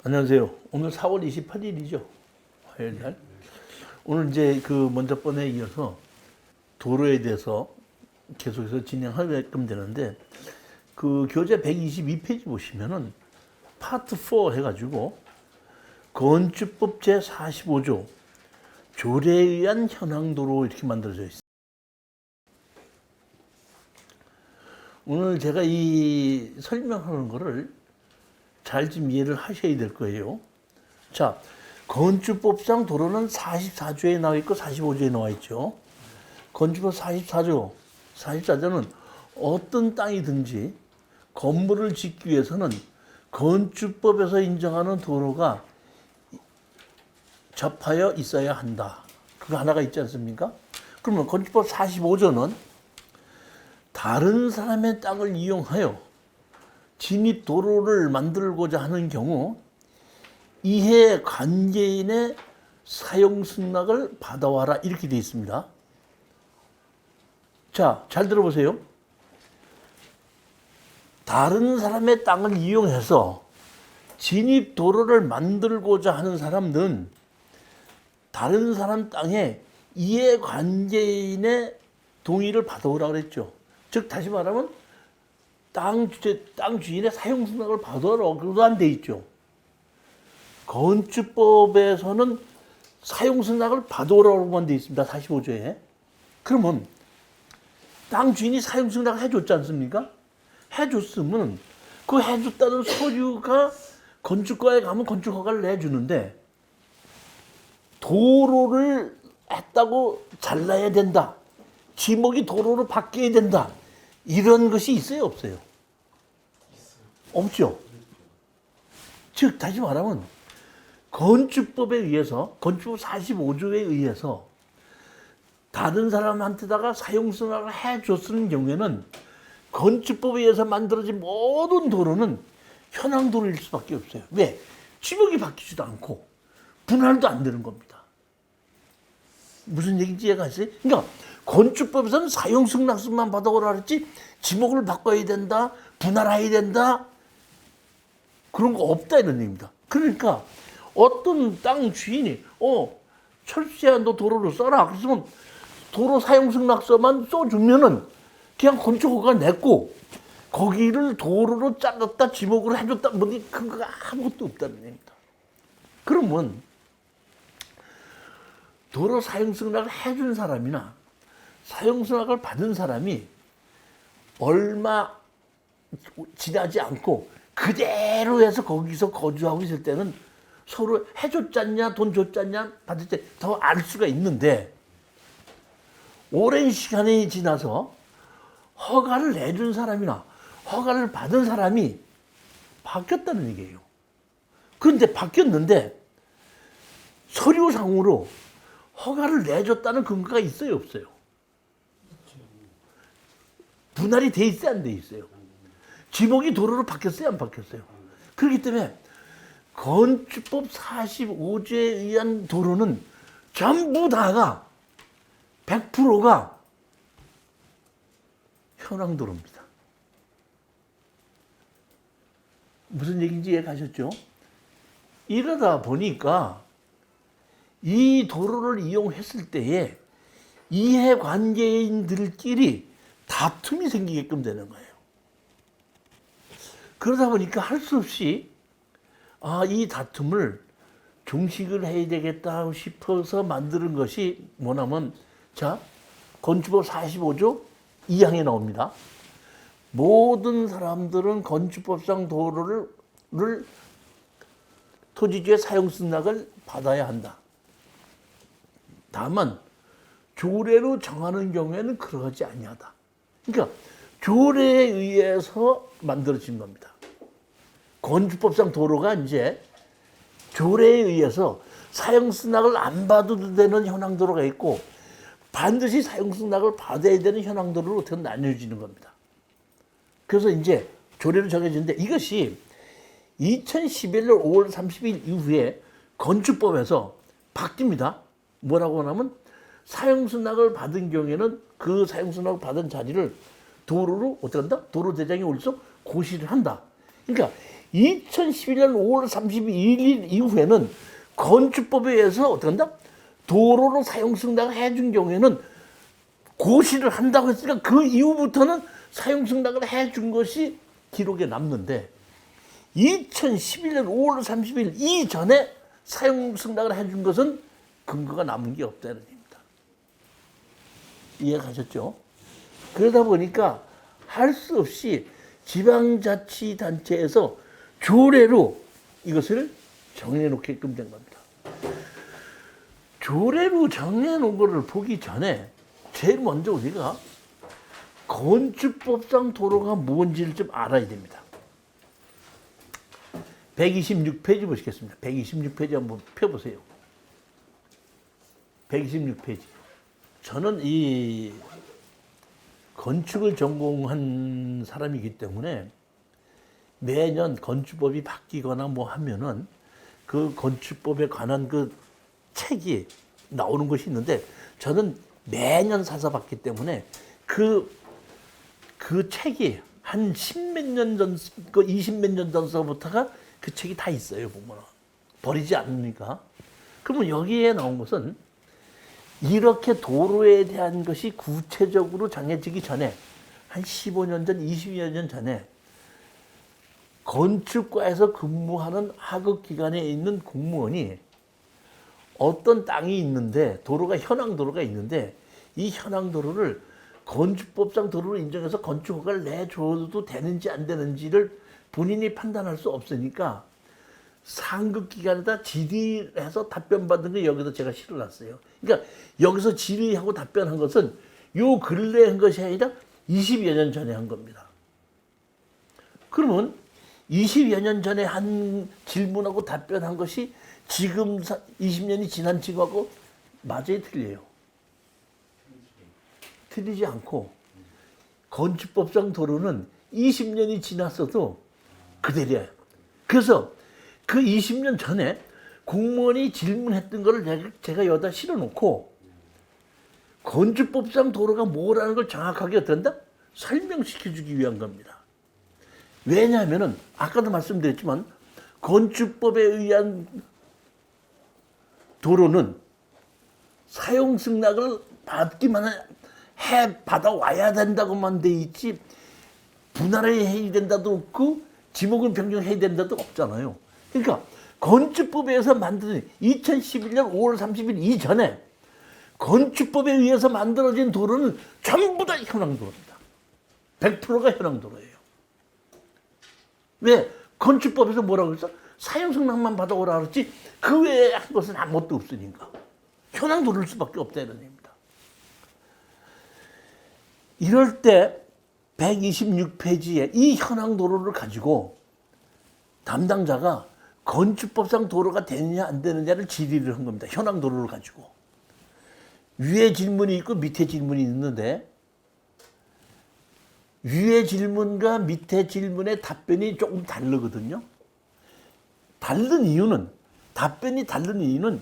안녕하세요. 오늘 4월 28일이죠. 화요일 날. 오늘 이제 그 먼저 번에 이어서 도로에 대해서 계속해서 진행하게끔 되는데, 그 교재 122페이지 보시면은 파트 4 해가지고 건축법 제45조 조례에 의한 현황도로 이렇게 만들어져 있어요. 오늘 제가 이 설명하는 거를 잘 좀 이해를 하셔야 될 거예요. 자, 건축법상 도로는 44조에 나와 있고 45조에 나와 있죠. 건축법 44조는 어떤 땅이든지 건물을 짓기 위해서는 건축법에서 인정하는 도로가 접하여 있어야 한다. 그거 하나가 있지 않습니까? 그러면 건축법 45조는 다른 사람의 땅을 이용하여 진입 도로를 만들고자 하는 경우 이해 관계인의 사용 승낙을 받아와라 이렇게 되어 있습니다. 자, 잘 들어보세요. 다른 사람의 땅을 이용해서 진입 도로를 만들고자 하는 사람들은 다른 사람 땅에 이해 관계인의 동의를 받아오라 그랬죠. 즉 다시 말하면 땅 주인의 사용 승낙을 받아오라 그것도 안 돼 있죠. 건축법에서는 사용 승낙을 받아오라고만 돼 있습니다. 45조에. 그러면 땅 주인이 사용 승낙을 해줬지 않습니까? 해줬으면 그 해줬다는 서류가 건축과에 가면 건축허가를 내주는데 도로를 했다고 잘라야 된다. 지목이 도로로 바뀌어야 된다. 이런 것이 있어요, 없어요? 없죠. 즉 다시 말하면 건축법에 의해서 건축법 45조에 의해서 다른 사람한테다가 사용승낙을 해줬을 경우에는 건축법에 의해서 만들어진 모든 도로는 현황도로일 수밖에 없어요. 왜? 지목이 바뀌지도 않고 분할도 안 되는 겁니다. 무슨 얘기인지 이해가 가세요? 그러니까 건축법에서는 사용승낙서만 받아오라 그랬지 지목을 바꿔야 된다, 분할해야 된다 그런 거 없다 이런 얘기입니다. 그러니까 어떤 땅 주인이 철수야 너 도로를 써라 그랬으면 도로 사용승낙서만 써주면은 그냥 건축허가 냈고 거기를 도로로 잘랐다 지목을 해줬다 뭐니 근거가 아무것도 없다는 얘기입니다. 그러면 도로 사용승낙을 해준 사람이나 사용승낙을 받은 사람이 얼마 지나지 않고 그대로 해서 거기서 거주하고 있을 때는 서로 해줬잖냐 돈 줬잖냐 받을 때 더 알 수가 있는데 오랜 시간이 지나서 허가를 내준 사람이나 허가를 받은 사람이 바뀌었다는 얘기예요. 그런데 바뀌었는데 서류상으로 허가를 내줬다는 근거가 있어요, 없어요? 분할이 돼 있어요, 안 돼 있어요? 지목이 도로로 바뀌었어요, 안 바뀌었어요? 그렇기 때문에 건축법 45조에 의한 도로는 전부 다가 100%가 현황도로입니다. 무슨 얘기인지 이해가셨죠? 이러다 보니까 이 도로를 이용했을 때에 이해관계인들끼리 다툼이 생기게끔 되는 거예요. 그러다 보니까 할 수 없이 이 다툼을 종식을 해야 되겠다 싶어서 만드는 것이 뭐냐면 자, 건축법 45조 2항에 나옵니다. 모든 사람들은 건축법상 도로를 토지주의 사용승낙을 받아야 한다. 다만 조례로 정하는 경우에는 그러지 아니하다. 그러니까 조례에 의해서 만들어진 겁니다. 건축법상 도로가 이제 조례에 의해서 사용승낙을 안 받아도 되는 현황도로가 있고 반드시 사용승낙을 받아야 되는 현황도로로 어떻게 나뉘어지는 겁니다. 그래서 이제 조례로 정해지는데 이것이 2011년 5월 30일 이후에 건축법에서 바뀝니다. 뭐라고 하냐면 사용승낙을 받은 경우에는 그 사용승낙을 받은 자리를 도로로 어떻게 한다? 도로대장에 올려서 고시를 한다. 그러니까 2011년 5월 31일 이후에는 건축법에 의해서 어떻게 한다? 도로로 사용 승낙을 해준 경우에는 고시를 한다고 했으니까 그 이후부터는 사용 승낙을 해준 것이 기록에 남는데 2011년 5월 30일 이전에 사용 승낙을 해준 것은 근거가 남은 게 없다는 얘기입니다. 이해가셨죠? 그러다 보니까 할 수 없이 지방자치단체에서 조례로 이것을 정해놓게끔 된 겁니다. 조례로 정해놓은 것을 보기 전에 제일 먼저 우리가 건축법상 도로가 뭔지를 좀 알아야 됩니다. 126페이지 보시겠습니다. 126페이지 한번 펴보세요. 126페이지. 저는 이 건축을 전공한 사람이기 때문에 매년 건축법이 바뀌거나 뭐 하면은 그 건축법에 관한 그 책이 나오는 것이 있는데 저는 매년 사서 봤기 때문에 그 책이 한 10몇 년 전, 그 20몇 년 전서부터가 그 책이 다 있어요, 보면. 버리지 않으니까. 그러면 여기에 나온 것은 이렇게 도로에 대한 것이 구체적으로 정해지기 전에 한 15년 전, 20여 년 전에 건축과에서 근무하는 하급 기관에 있는 공무원이 어떤 땅이 있는데 도로가 현황 도로가 있는데 이 현황 도로를 건축법상 도로로 인정해서 건축 허가를 내줘도 되는지 안 되는지를 본인이 판단할 수 없으니까 상급 기관에다 질의해서 답변받은 게 여기서 제가 실어놨어요. 그러니까 여기서 질의하고 답변한 것은 요 근래에 한 것이 아니라 20여 년 전에 한 겁니다. 그러면 20여 년 전에 한 질문하고 답변한 것이 지금 20년이 지난 지금하고 맞아요, 틀려요? 틀리지 않고 건축법상 도로는 20년이 지났어도 그대로예요. 그래서 그 20년 전에 공무원이 질문했던 거를 제가 여기다 실어놓고 건축법상 도로가 뭐라는 걸 정확하게 어떻게 한다? 설명시켜주기 위한 겁니다. 왜냐하면은 아까도 말씀드렸지만 건축법에 의한 도로는 사용 승낙을 받기만 받아와야 된다고만 돼 있지 분할을 해야 된다도 없고 지목은 변경해야 된다도 없잖아요. 그러니까 건축법에 의해서 만든 2011년 5월 30일 이전에 건축법에 의해서 만들어진 도로는 전부 다 현황도로입니다. 100%가 현황도로예요. 왜? 건축법에서 뭐라고 했어? 사용승낙만 받아오라 그랬지 그 외에 한 것은 아무것도 없으니까. 현황도로일 수밖에 없다는 얘기입니다. 이럴 때 126페이지에 이 현황도로를 가지고 담당자가 건축법상 도로가 되느냐 안 되느냐를 질의를 한 겁니다. 현황도로를 가지고. 위에 질문이 있고 밑에 질문이 있는데 위에 질문과 밑에 질문의 답변이 조금 다르거든요. 답변이 다른 이유는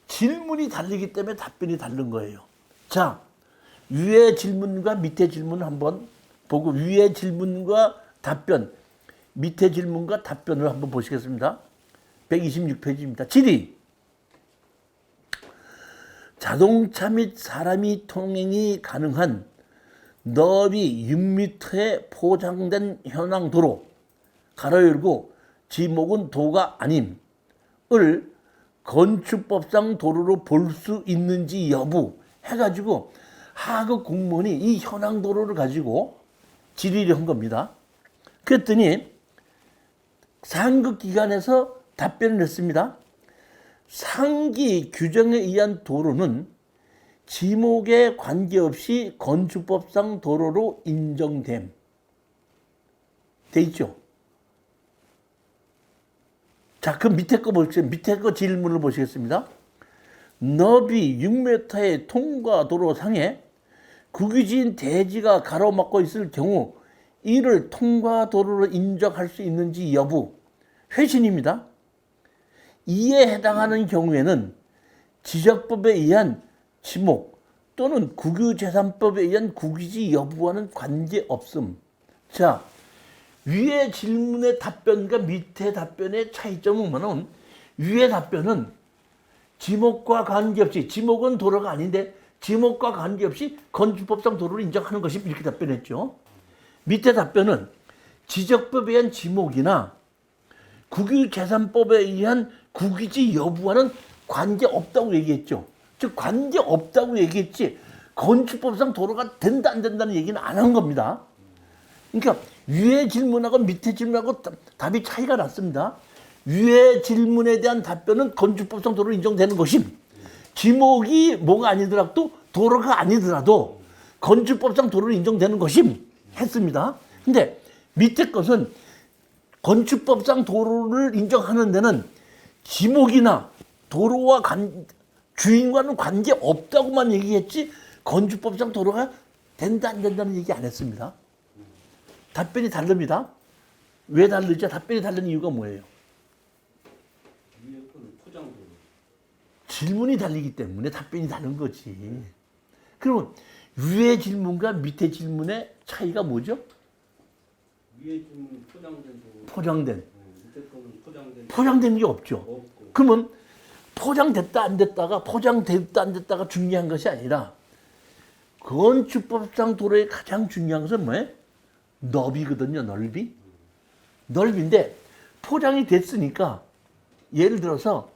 질문이 다르기 때문에 답변이 다른 거예요. 자, 위에 질문과 밑에 질문 한번 보고 위에 질문과 답변, 밑에 질문과 답변을 한번 보시겠습니다. 126페이지입니다. 질의. 자동차 및 사람이 통행이 가능한 너비 6m에 포장된 현황도로 가로 열고 지목은 도가 아님을 건축법상 도로로 볼 수 있는지 여부 해가지고 하급 공무원이 이 현황도로를 가지고 질의를 한 겁니다. 그랬더니 상급 기관에서 답변을 했습니다. 상기 규정에 의한 도로는 지목에 관계없이 건축법상 도로로 인정됨. 돼 있죠? 자, 그럼 밑에 거 보시죠. 밑에 거 질문을 보시겠습니다. 너비 6m의 통과 도로상에 국유지인 대지가 가로막고 있을 경우 이를 통과 도로로 인정할 수 있는지 여부. 회신입니다. 이에 해당하는 경우에는 지적법에 의한 지목 또는 국유재산법에 의한 국유지 여부와는 관계없음. 자, 위의 질문의 답변과 밑의 답변의 차이점은 뭐냐면 위의 답변은 지목과 관계없이, 지목은 도로가 아닌데 지목과 관계없이 건축법상 도로를 인정하는 것이 이렇게 답변했죠. 밑에 답변은 지적법에 의한 지목이나 국유재산법에 의한 국유지 여부와는 관계없다고 얘기했죠. 즉 관계없다고 얘기했지 건축법상 도로가 된다 안 된다는 얘기는 안 한 겁니다. 그러니까 위의 질문하고 밑에 질문하고 답이 차이가 났습니다. 위의 질문에 대한 답변은 건축법상 도로로 인정되는 것임. 지목이 뭐가 아니더라도 도로가 아니더라도 건축법상 도로로 인정되는 것임 했습니다. 근데 밑에 것은 건축법상 도로를 인정하는 데는 지목이나 도로와 주인과는 관계없다고만 얘기했지 건축법상 도로가 된다 안 된다는 얘기 안 했습니다. 답변이 다릅니다. 왜 다르죠? 답변이 다른 이유가 뭐예요? 질문이 다르기 때문에 답변이 다른 거지. 그러면 위의 질문과 밑의 질문의 차이가 뭐죠? 위의 질문 포장된. 밑에 거는 포장된 게 없죠. 없고. 그러면 포장됐다 안 됐다가 중요한 것이 아니라 건축법상 도로의 가장 중요한 것은 뭐예요? 너비거든요. 넓이인데 포장이 됐으니까 예를 들어서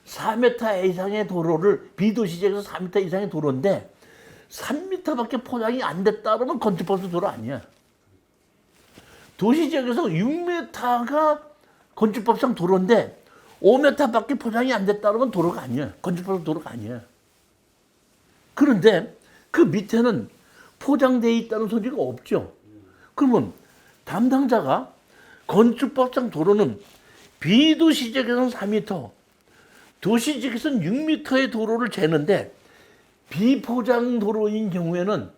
4m 이상의 도로를 비도시지역에서 4m 이상의 도로인데 3m밖에 포장이 안 됐다 그러면 건축법상 도로 아니야. 도시지역에서 6m가 건축법상 도로인데 5m밖에 포장이 안 됐다 그러면 도로가 아니야. 건축법상 도로가 아니야. 그런데 그 밑에는 포장되어 있다는 소리가 없죠. 그러면 담당자가 건축법상 도로는 비도시지역에서는 4m, 도시지역에서는 6m의 도로를 재는데 비포장인 경우에는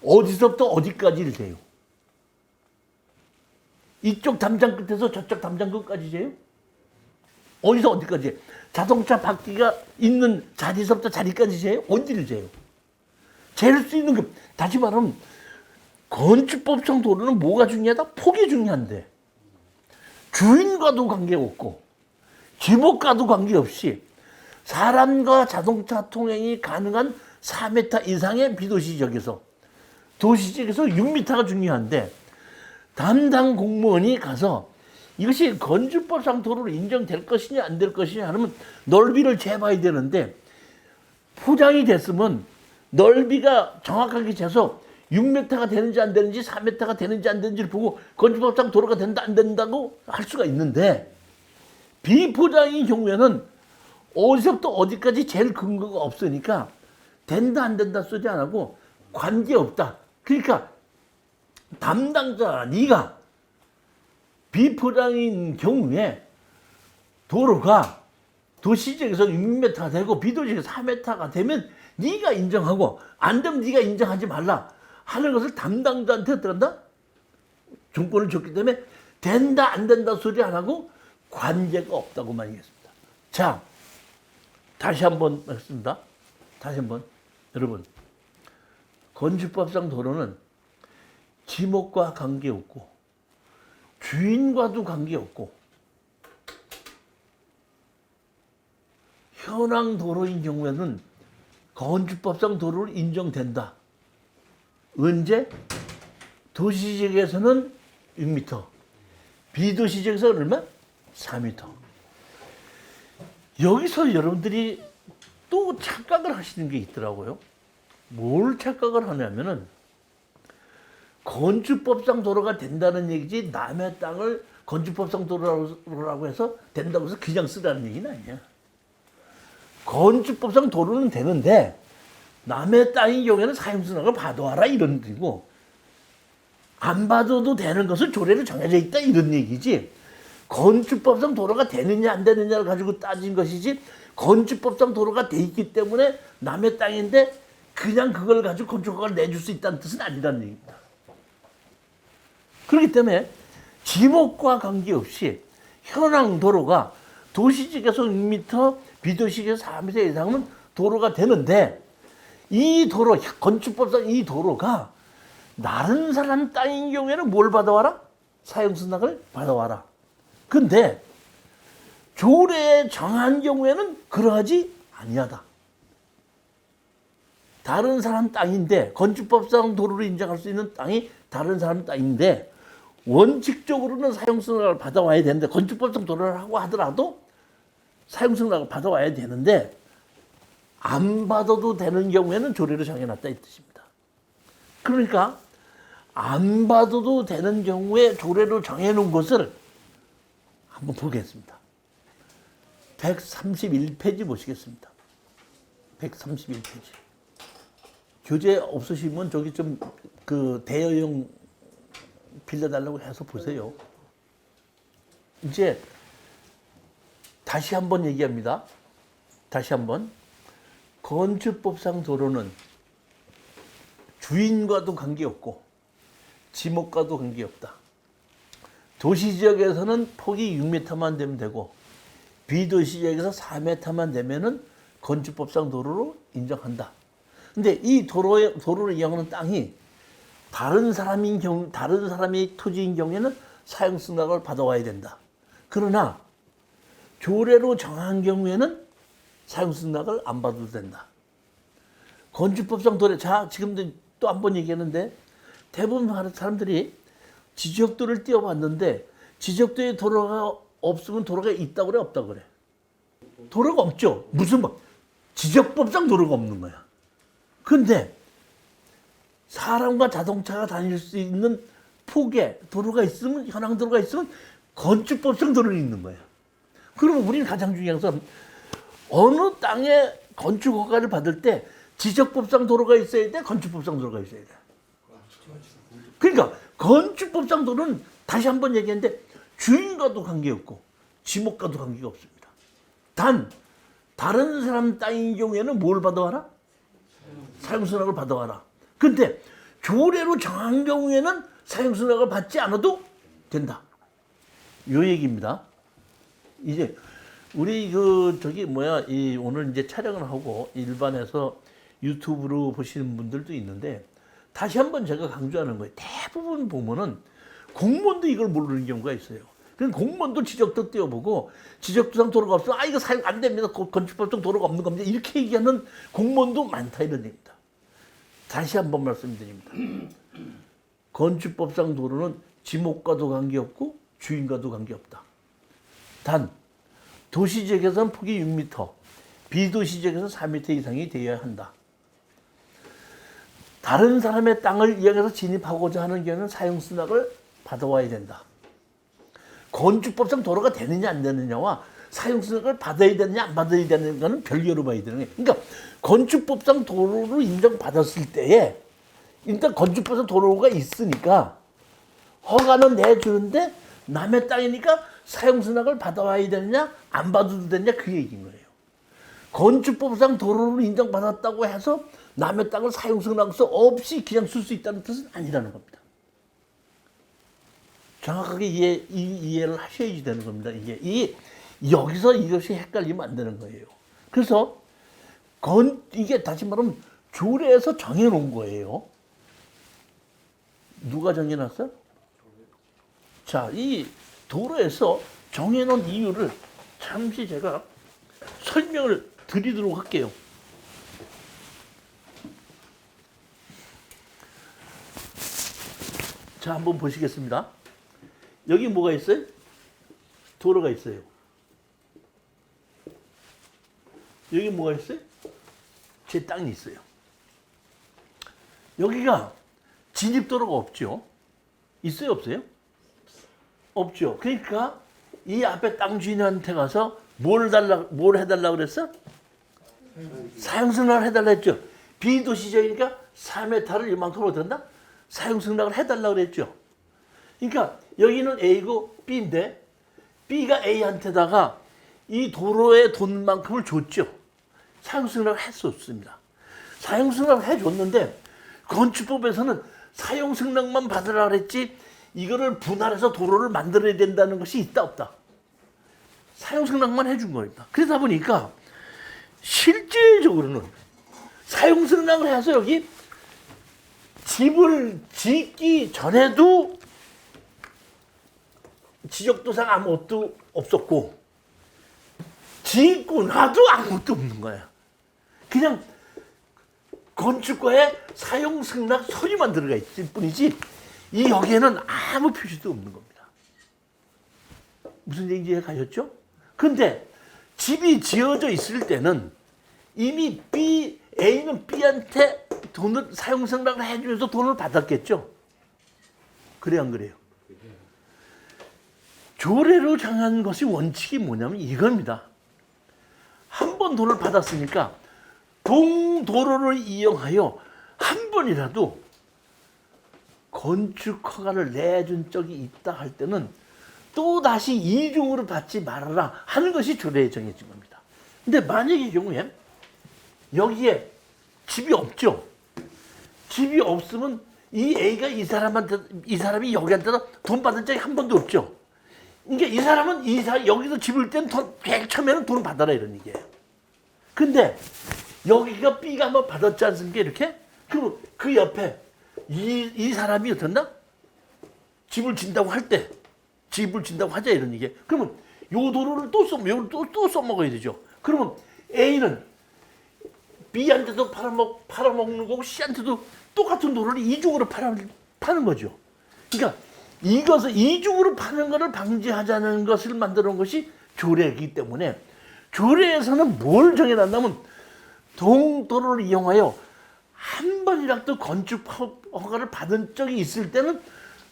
어디서부터 어디까지를 재요? 이쪽 담장 끝에서 저쪽 담장 끝까지 재요? 어디서 어디까지? 자동차 바퀴가 있는 자리에서부터 자리까지 재요? 어디를 재요? 잴 수 있는 게, 다시 말하면 건축법상 도로는 뭐가 중요하다? 폭이 중요한데 주인과도 관계없고 지목과도 관계없이 사람과 자동차 통행이 가능한 4m 이상의 비도시지역에서 도시지역에서 6m가 중요한데 담당 공무원이 가서 이것이 건축법상 도로로 인정될 것이냐 안 될 것이냐 하면 넓이를 재봐야 되는데 포장이 됐으면 넓이가 정확하게 재서 6m가 되는지 안 되는지 4m가 되는지 안 되는지를 보고 건축법상 도로가 된다 안 된다고 할 수가 있는데 비포장인 경우에는 어디서부터 어디까지 잴 근거가 없으니까 된다 안 된다 쓰지 안 하고 관계없다. 그러니까 담당자 네가 비포장인 경우에 도로가 도시지역에서 6m가 되고 비도시에서 4m가 되면 네가 인정하고 안 되면 네가 인정하지 말라 하는 것을 담당자한테 어떡한다? 정권을 줬기 때문에 된다 안 된다 소리 안 하고 관계가 없다고만 얘기했습니다. 자, 다시 한번 말씀드립니다. 다시 한번 여러분, 건축법상 도로는 지목과 관계없고 주인과도 관계없고 현황 도로인 경우에는 건축법상 도로를 인정된다. 언제? 도시지역에서는 6m, 비도시지역에서는 얼마? 4m. 여기서 여러분들이 또 착각을 하시는 게 있더라고요. 뭘 착각을 하냐면은 건축법상 도로가 된다는 얘기지 남의 땅을 건축법상 도로라고 해서 된다고 해서 그냥 쓰라는 얘기는 아니야. 건축법상 도로는 되는데 남의 땅인 경우에는 사용수납을 봐둬라 이런 뜻이고 안 봐둬도 되는 것을 조례로 정해져 있다 이런 얘기지 건축법상 도로가 되느냐 안 되느냐를 가지고 따진 것이지 건축법상 도로가 돼 있기 때문에 남의 땅인데 그냥 그걸 가지고 건축허가를 내줄 수 있다는 뜻은 아니라는 얘기입니다. 그렇기 때문에 지목과 관계없이 현황 도로가 도시지역에서 6m, 비도시지역에서 4m 이상은 도로가 되는데 이 도로, 건축법상 이 도로가 다른 사람 땅인 경우에는 뭘 받아와라? 사형승낙을 받아와라. 근데 조례에 정한 경우에는 그러하지 아니하다. 다른 사람 땅인데 건축법상 도로를 인정할 수 있는 땅이 다른 사람 땅인데 원칙적으로는 사형승낙을 받아와야 되는데 건축법상 도로를 하고 하더라도 사형승낙을 받아와야 되는데 안 받아도 되는 경우에는 조례로 정해놨다 이 뜻입니다. 그러니까 안 받아도 되는 경우에 조례로 정해놓은 것을 한번 보겠습니다. 131페이지 보시겠습니다. 131페이지. 교재 없으시면 저기 좀 그 대여용 빌려달라고 해서 보세요. 이제 다시 한번 얘기합니다. 다시 한번. 건축법상 도로는 주인과도 관계없고 지목과도 관계없다. 도시지역에서는 폭이 6m만 되면 되고 비도시지역에서 4m만 되면은 건축법상 도로로 인정한다. 근데 이 도로를 이용하는 땅이 다른 사람의 토지인 경우에는 사용승낙을 받아와야 된다. 그러나 조례로 정한 경우에는 사용승낙을 안 받아도 된다. 건축법상 도로, 자, 지금도 또 한 번 얘기했는데 대부분 사람들이 지적도를 띄워봤는데 지적도에 도로가 없으면 도로가 있다고 그래, 없다고 그래? 도로가 없죠. 무슨 뭐 지적법상 도로가 없는 거야. 근데 사람과 자동차가 다닐 수 있는 폭에 도로가 있으면, 현황 도로가 있으면 건축법상 도로는 있는 거야. 그러면 우리는 가장 중요한 것은 어느 땅에 건축 허가를 받을 때 지적법상 도로가 있어야 돼, 건축법상 도로가 있어야 돼. 그러니까 건축법상 도로는 다시 한번 얘기했는데 주인과도 관계없고 지목과도 관계가 없습니다. 단 다른 사람 땅인 경우에는 뭘 받아와라? 사용승낙을 받아와라. 근데 조례로 정한 경우에는 사용승낙을 받지 않아도 된다. 요 얘기입니다. 이제 우리 오늘 이제 촬영을 하고 일반에서 유튜브로 보시는 분들도 있는데 다시 한번 제가 강조하는 거예요. 대부분 보면은 공무원도 이걸 모르는 경우가 있어요. 그럼 공무원도 지적도 띄워보고 지적도상 도로가 없으면 이거 사용 안 됩니다. 건축법상 도로가 없는 겁니다. 이렇게 얘기하는 공무원도 많다 이런 얘기입니다. 다시 한번 말씀드립니다. 건축법상 도로는 지목과도 관계없고 주인과도 관계없다. 단 도시지역에서는 폭이 6m, 비도시지역에서 4m 이상이 되어야 한다. 다른 사람의 땅을 이용해서 진입하고자 하는 경우는 사용승낙을 받아와야 된다. 건축법상 도로가 되느냐 안 되느냐와 사용승낙을 받아야 되느냐 안 받아야 되느냐는 별개로 봐야 되는 거예요. 그러니까 건축법상 도로로 인정받았을 때에 일단 건축법상 도로가 있으니까 허가는 내주는데 남의 땅이니까 사용승낙을 받아와야 되느냐 안 받아도 되느냐 그 얘기인 거예요. 건축법상 도로를 인정받았다고 해서 남의 땅을 사용승낙 없이 그냥 쓸 수 있다는 뜻은 아니라는 겁니다. 정확하게 이해를 하셔야지 되는 겁니다. 여기서 이것이 헷갈리면 안 되는 거예요. 그래서 이게 다시 말하면 조례에서 정해놓은 거예요. 누가 정해놨어요? 자, 이 도로에서 정해놓은 이유를 잠시 제가 설명을 드리도록 할게요. 자, 한번 보시겠습니다. 여기 뭐가 있어요? 도로가 있어요. 여기 뭐가 있어요? 제 땅이 있어요. 여기가 진입도로가 없죠. 있어요, 없어요? 없죠. 그러니까 이 앞에 땅 주인한테 가서 뭘 해달라고 그랬어? 사용승낙을 해달라 했죠. 비도시적이니까 4m를 이만큼 얻는다? 사용승낙을 해달라고 그랬죠. 그러니까 여기는 A고 B인데 B가 A한테다가 이 도로의 돈만큼을 줬죠. 사용승낙을 했었습니다. 사용승낙을 해줬는데 건축법에서는 사용승낙만 받으라 그랬지 이거를 분할해서 도로를 만들어야 된다는 것이 있다 없다. 사용승낙만 해준 겁니다. 그러다 보니까 실질적으로는 사용승낙을 해서 여기 집을 짓기 전에도 지적도상 아무것도 없었고 짓고 나도 아무것도 없는 거야. 그냥 건축가의 사용 승낙 서류만 들어가 있을 뿐이지 이 여기에는 아무 표시도 없는 겁니다. 무슨 얘기인지 이해 가셨죠? 근데 집이 지어져 있을 때는 이미 A는 B한테 돈을 사용 승낙을 해주면서 돈을 받았겠죠? 그래요, 안 그래요? 조례로 정한 것이 원칙이 뭐냐면 이겁니다. 한 번 돈을 받았으니까 동도로를 이용하여 한 번이라도 건축 허가를 내준 적이 있다 할 때는 또 다시 이중으로 받지 말아라 하는 것이 조례에 정해진 겁니다. 근데 만약의 경우에 여기에 집이 없죠. 집이 없으면 이 A가 이 사람이 여기한테서 돈 받은 적이 한 번도 없죠. 그러니까 이 사람은 여기서 집을 땐 돈, 처음에는 돈을 받아라 이런 얘기예요. 근데 여기가 B가 한번 받았지 않습니까? 이렇게? 그럼 그 옆에 이 사람이 어떻나? 집을 진다고 할 때, 집을 진다고 하자 이런 얘기예요. 그러면 요 도로를 또 써먹어야 되죠. 그러면 A는 B한테도 팔아먹는 거고 C한테도 똑같은 도로를 이중으로 파는 거죠. 그러니까 이것을 이중으로 파는 것을 방지하자는 것을 만들어 놓은 것이 조례이기 때문에 조례에서는 뭘 정해놨냐면 동도로를 이용하여 한 번이라도 건축 허가를 받은 적이 있을 때는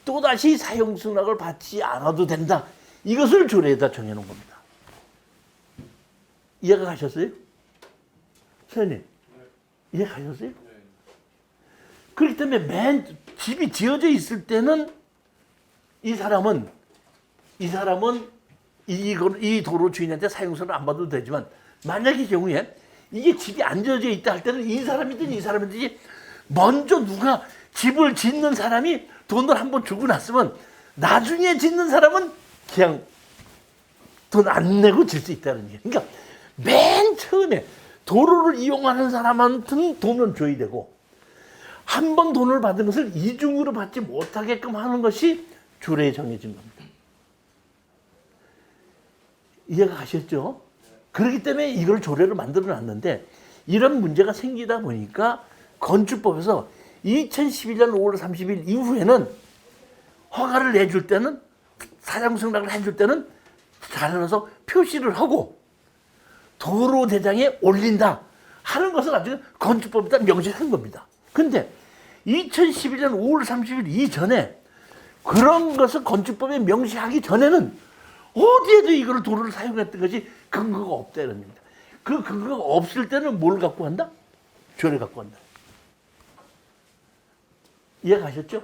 또다시 사용 승낙을 받지 않아도 된다. 이것을 조례에다 정해놓은 겁니다. 이해가 가셨어요? 선생님, 이해가셨어요? 그렇기 때문에 집이 지어져 있을 때는 이 사람은 이 도로 주인한테 사용서를 안 받아도 되지만 만약의 경우에 이게 집이 안 지어져 있다 할 때는 이 사람이든지 먼저 누가 집을 짓는 사람이 돈을 한번 주고 났으면 나중에 짓는 사람은 그냥 돈 안 내고 질 수 있다는 얘기예요. 그러니까 맨 처음에 도로를 이용하는 사람한테는 돈을 줘야 되고 한 번 돈을 받은 것을 이중으로 받지 못하게끔 하는 것이 조례에 정해진 겁니다. 이해가 가셨죠? 그렇기 때문에 이걸 조례로 만들어 놨는데 이런 문제가 생기다 보니까 건축법에서 2011년 5월 30일 이후에는 허가를 내줄 때는 사장 승낙을 해줄 때는 잘라서 표시를 하고 도로 대장에 올린다 하는 것을 아주 건축법에다 명시한 겁니다. 근데 2011년 5월 30일 이전에 그런 것을 건축법에 명시하기 전에는 어디에도 이걸 도로를 사용했던 것이 근거가 없다는 겁니다. 그 근거가 없을 때는 뭘 갖고 한다? 조례 갖고 한다. 이해 가셨죠?